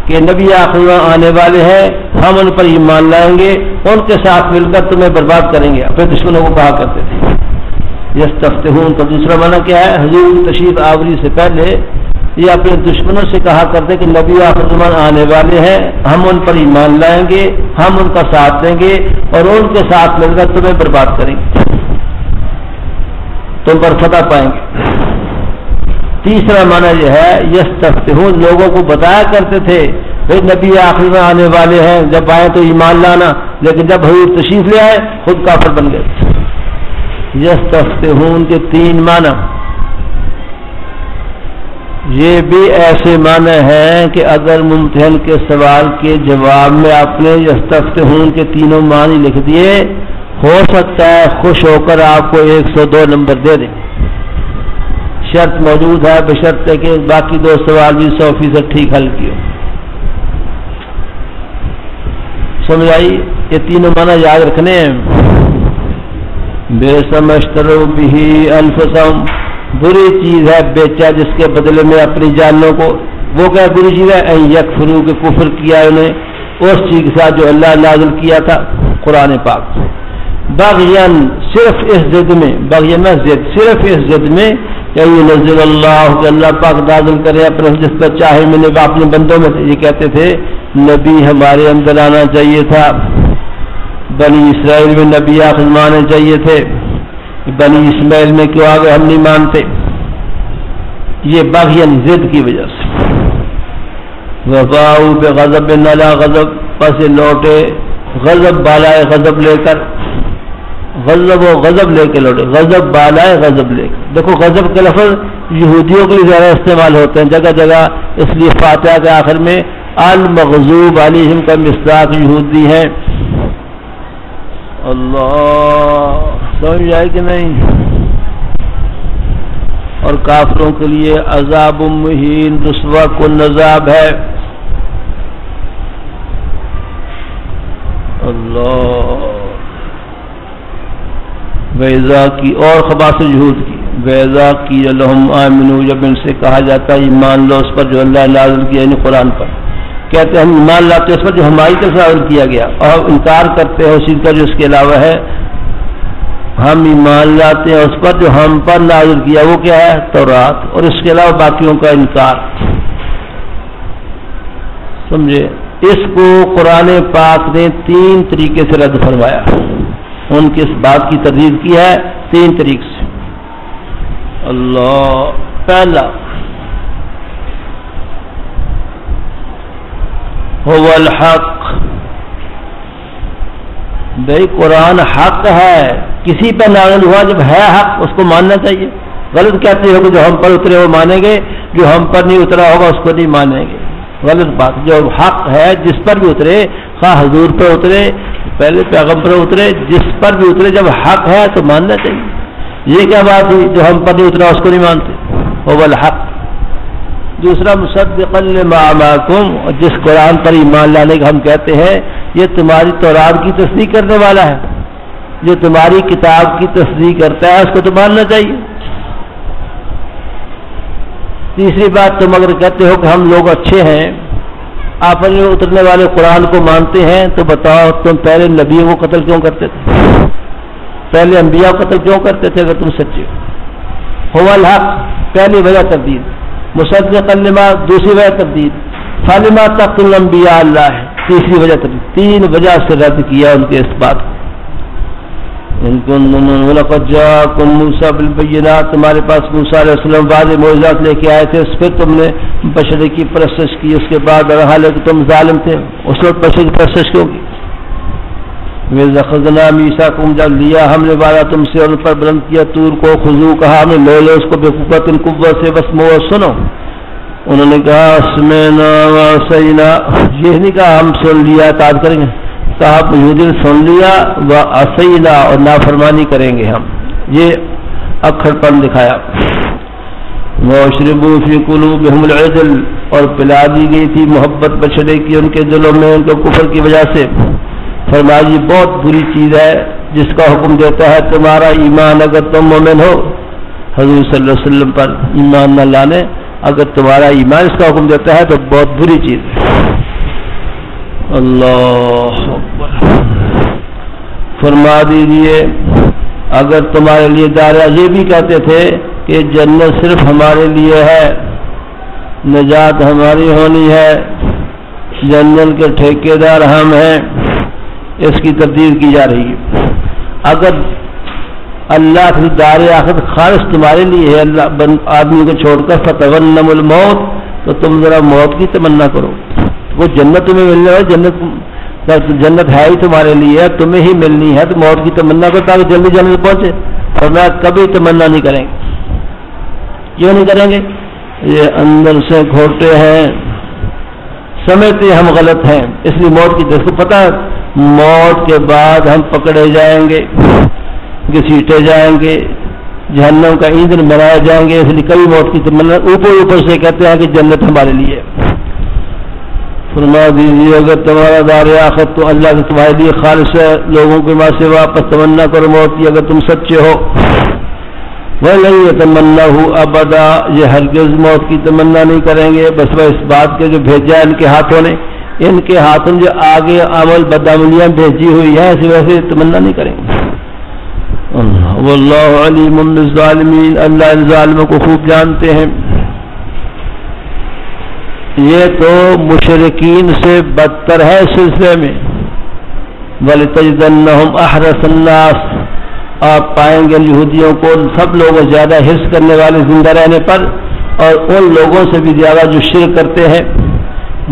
کہ نبی آخر آنے والے ہیں, ہم ان پر ایمان لائیں گے, ان کے ساتھ مل کر تمہیں برباد کریں گے. اپنے دشمنوں کو کہا کرتے تھے. یستفتحون کا دوسرا معنی کیا ہے؟ حضور کی تشریف آوری سے پہلے یہ اپنے دشمنوں سے کہا کرتے کہ نبی آخر زمان آنے والے ہیں, ہم ان پر ایمان لائیں گے, ہم ان کا ساتھ دیں گے اور ان کے ساتھ مل کر تمہیں برباد کریں گے, تم پر فتح پائیں گے. تیسرا معنی یہ ہے یستفتحون, لوگوں کو بتایا کرتے تھے بھائی نبی آخر میں آنے والے ہیں, جب آئے تو ایمان لانا, لیکن جب حضور تشریف لے آئے خود کافر بن گئے. یستفتحون کے تین معنی. یہ بھی ایسے معنی ہیں کہ اگر ممتحن کے سوال کے جواب میں آپ نے یستفتحون کے تینوں معنی لکھ دیے, ہو سکتا ہے خوش ہو کر آپ کو 102 نمبر دے دیں. شرط موجود ہے, بشرط ہے کہ باقی 2 سوال بھی 100% ٹھیک حل کیے. سمجھ آئی؟ یہ تینوں معنی یاد رکھنے ہیں. بے سمجھترو بھی انفسہم, بری چیز ہے بیچا جس کے بدلے میں اپنی جانوں کو. وہ کیا بری چیز ہے؟ ان یکفروا کے کفر کیا انہیں اس چیز کے ساتھ جو اللہ نازل کیا تھا قرآن پاک. بغیاً صرف اس ضد میں, بغیاً ضد صرف اس ضد میں کہ نزل اللہ کہ اللہ پاک نازل کرے اپنے جس پر چاہے. میں نے اپنے بندوں میں یہ کہتے تھے نبی ہمارے اندر آنا چاہیے تھا, بنی اسرائیل میں نبی آخر آنے چاہیے تھے, بنی اسماعیل میں کیوں آگے ہم نہیں مانتے. یہ بغیاً ضد کی وجہ سے. وباؤ بغضب علی غضب, پس لوٹے غضب بالائے غضب لے کر, غضب و غضب لے کے لوٹے, غضب بالائے غضب لے کر. دیکھو غضب کے لفظ یہودیوں کے لیے زیادہ استعمال ہوتے ہیں جگہ جگہ, اس لیے فاتحہ کے آخر میں المغضوب علیہم کا مصداق یہودی ہے. اللہ سمجھ آئے کہ نہیں؟ اور کافروں کے لیے عذاب مہین, رسوا کن عذاب ہے. اللہ ویزا کی اور خباث جہود کی. ویزا کی لہم آمنو, جب ان سے کہا جاتا ہے ایمان لو اس پر جو اللہ نازل کیا یعنی قرآن پر, کہتے ہیں ہم ایمان لاتے ہیں اس پر جو ہماری طرف سے نازل کیا گیا, اور انکار کرتے ہیں اسی کا جو اس کے علاوہ ہے. ہم ایمان لاتے ہیں اس پر جو ہم پر نازل کیا, وہ کیا ہے؟ تورات, اور اس کے علاوہ باقیوں کا انکار. سمجھے؟ اس کو قرآن پاک نے 3 طریقے سے رد فرمایا. ان کی اس بات کی تردید کی ہے 3 طریقے سے. اللہ, پہلا هو الحق, بھائی قرآن حق ہے, کسی پہ نازل ہوا جب ہے حق اس کو ماننا چاہیے. غلط کہتے ہو کہ جو ہم پر اترے وہ مانیں گے, جو ہم پر نہیں اترا ہوگا اس کو نہیں مانیں گے. غلط بات. جو حق ہے جس پر بھی اترے, خواہ حضور پہ اترے, پہلے پیغمبر پر اترے, جس پر بھی اترے جب حق ہے تو ماننا چاہیے. یہ کیا بات ہوئی جو ہم پر نہیں اترا اس کو نہیں مانتے؟ هو الحق. دوسرا مصدقا لما معکم, جس قرآن پر ایمان لانے کا ہم کہتے ہیں یہ تمہاری تورات کی تصدیق کرنے والا ہے, جو تمہاری کتاب کی تصدیق کرتا ہے اس کو تو ماننا چاہیے. تیسری بات, تم اگر کہتے ہو کہ ہم لوگ اچھے ہیں, آپ نے اترنے والے قرآن کو مانتے ہیں, تو بتاؤ تم پہلے نبیوں کو قتل کیوں کرتے تھے؟ پہلے انبیاء کو قتل کیوں کرتے تھے اگر تم سچے ہو؟ هو الحق پہلی وجہ تردید, مصدقا لما دوسری وجہ تردید, فلما تقتلون الانبیاء اللہ ہے تیسری وجہ تردید. 3 وجہ سے رد کیا ان کے اس بات کو. وَلَقَدْ جَاءَكُم مُوسَىٰ بِالْبَيِّنَاتِ, تمہارے پاس موسیٰ علیہ السلام واضح معجزات لے کے آئے تھے, پھر تم نے بشر کی پرستش کی. اس کے بعد حالانکہ تم ظالم تھے, اس وقت بشر کی پرستش کیوں کی؟ وَإِذْ أَخَذْنَا مِيثَاقَكُمْ, جب لیا ہم نے وعدہ تم سے اور ان پر بلند کیا طور کو, خذو کہا ہم نے لے اس کو بقوت قوت سے, بس مو سنو. انہوں نے کہا سمعنا وعصینا, یہ نہیں کہا ہم سن لیا اطاعت کریں گے, کہا یہودی نے سن لیا وعصینا اور نافرمانی کریں گے ہم. یہ اکھڑ پن دکھایا. وَأَشْرِبُوا فِي قُلُوبِهِمُ الْعِجْلَ, اور پلا دی گئی تھی محبت بچڑے کی ان کے دلوں میں ان کے کفر کی وجہ سے. فرمایا یہ بہت بری چیز ہے جس کا حکم دیتا ہے تمہارا ایمان اگر تم مومن ہو، حضور صلی اللہ علیہ وسلم پر ایمان نہ لانے، اگر تمہارا ایمان اس کا حکم دیتا ہے تو بہت بری چیز ہے۔ اللہ اکبر۔ فرما دیجیے اگر تمہارے لیے یہ بھی کہتے تھے کہ جنت صرف ہمارے لیے ہے، نجات ہماری ہونی ہے، جنت کے ٹھیکیدار ہم ہیں، اس کی تردید کی جا رہی ہے۔ اگر اللہ کی دار آخرت خالص تمہارے لیے ہے، اللہ آدمی کو چھوڑ کر فتونم الموت، تو تم ذرا موت کی تمنا کرو۔ وہ جنت تمہیں ملنے والی جنت ہے ہی تمہارے لیے، تمہیں ہی ملنی ہے، تو موت کی تمنا کرو تاکہ جلدی جنت پہنچے۔ اور میں کبھی تمنا نہیں کریں گے۔ کیوں نہیں کریں گے؟ یہ اندر سے کھوٹے ہیں، سمجھتے ہم غلط ہیں، اس لیے موت کی جس کو پتہ ہے موت کے بعد ہم پکڑے جائیں گے، گھسیٹے جائیں گے، جہنم کا ایندھن بنائے جائیں گے، اس لیے کبھی موت کی تمنا اوپر سے کہتے ہیں کہ جنت ہمارے لیے۔ فرما دیجیے اگر تمہارا دار آخرت تو اللہ سے تمہارے لیے خالص ہے، لوگوں کے ماں سے واپس تمنا کرو موت کی اگر تم سچے ہو۔ وَلَن يَتَمَنَّهُ أَبَدًا، یہ ہرگز موت کی تمنا نہیں کریں گے، بس وہ اس بات کے جو بھیجا ان کے ہاتھوں نے، ان کے ہاتھوں جو آگے عمل بدعملیاں بھیجی ہوئی ہیں اس وجہ سے تمنا نہیں کریں گے۔ واللہ علیم بالظالمین، اللہ ان ظالموں کو خوب جانتے ہیں۔ یہ تو مشرکین سے بدتر ہے اس سلسلے میں۔ وَلِتَجِدَنَّهُمْ أَحْرَصَ النَّاسِ، آپ پائیں گے یہودیوں کو سب لوگوں زیادہ حرص کرنے والے زندہ رہنے پر، اور ان لوگوں سے بھی زیادہ جو شرک کرتے ہیں،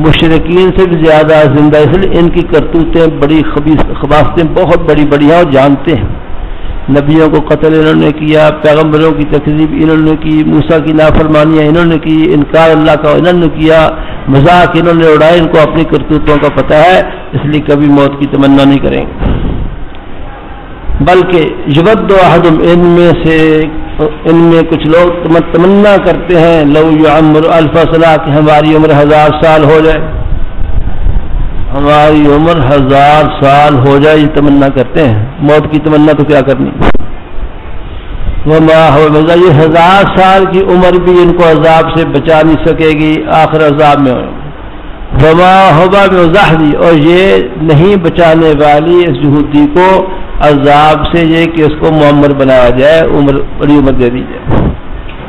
مشرکین سے بھی زیادہ زندہ، اس لیے ان کی کرتوتیں بڑی خباثتیں بہت بڑی بڑی ہیں اور جانتے ہیں۔ نبیوں کو قتل انہوں نے کیا، پیغمبروں کی تکذیب انہوں نے کی، موسیٰ کی نافرمانیاں انہوں نے کی، انکار اللہ کا انہوں نے کیا، مذاق انہوں نے اڑائے، ان کو اپنی کرتوتوں کا پتہ ہے، اس لیے کبھی موت کی تمنا نہیں کریں گے۔ بلکہ یود احدہم، ان میں کچھ لوگ تمنا کرتے ہیں لو یعمر الف سنہ، کہ ہماری عمر 1000 سال ہو جائے، ہماری عمر 1000 سال ہو جائے، یہ تمنا کرتے ہیں۔ موت کی تمنا تو کیا کرنی۔ وما هو بذا، یہ 1000 سال کی عمر بھی ان کو عذاب سے بچا نہیں سکے گی، آخر عذاب میں ہوئے۔ وما هو بذحدی، اور یہ نہیں بچانے والی اس یہودی کو عذاب سے یہ کہ اس کو معمر بنایا جائے، بڑی عمر دے دی جائے۔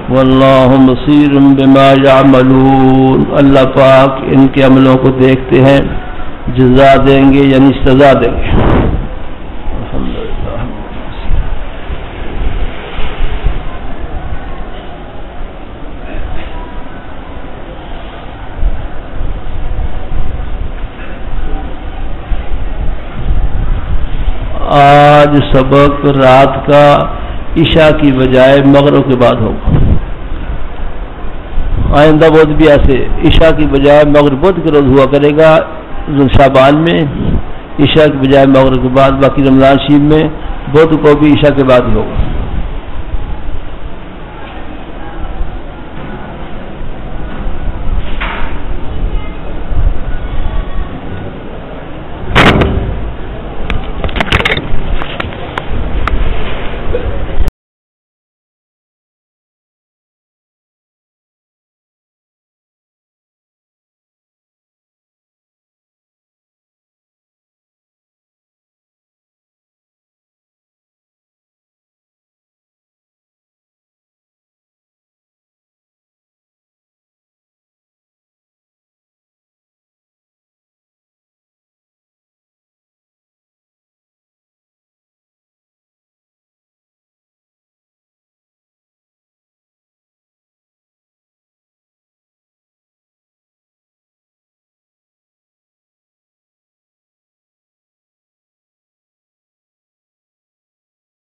واللہ بصیر بما یعملون، اللہ پاک ان کے عملوں کو دیکھتے ہیں، جزا دیں گے یعنی سزا دیں گے۔ آج سبق رات کا عشاء کی بجائے مغرب کے بعد ہوگا، آئندہ بدھ بھی ایسے عشاء کی بجائے مغرب بدھ کے روز ہوا کرے گا، شعبان میں عشاء کی بجائے مغرب کے بعد، باقی رمضان شریف میں بدھ کو بھی عشاء کے بعد ہی ہوگا۔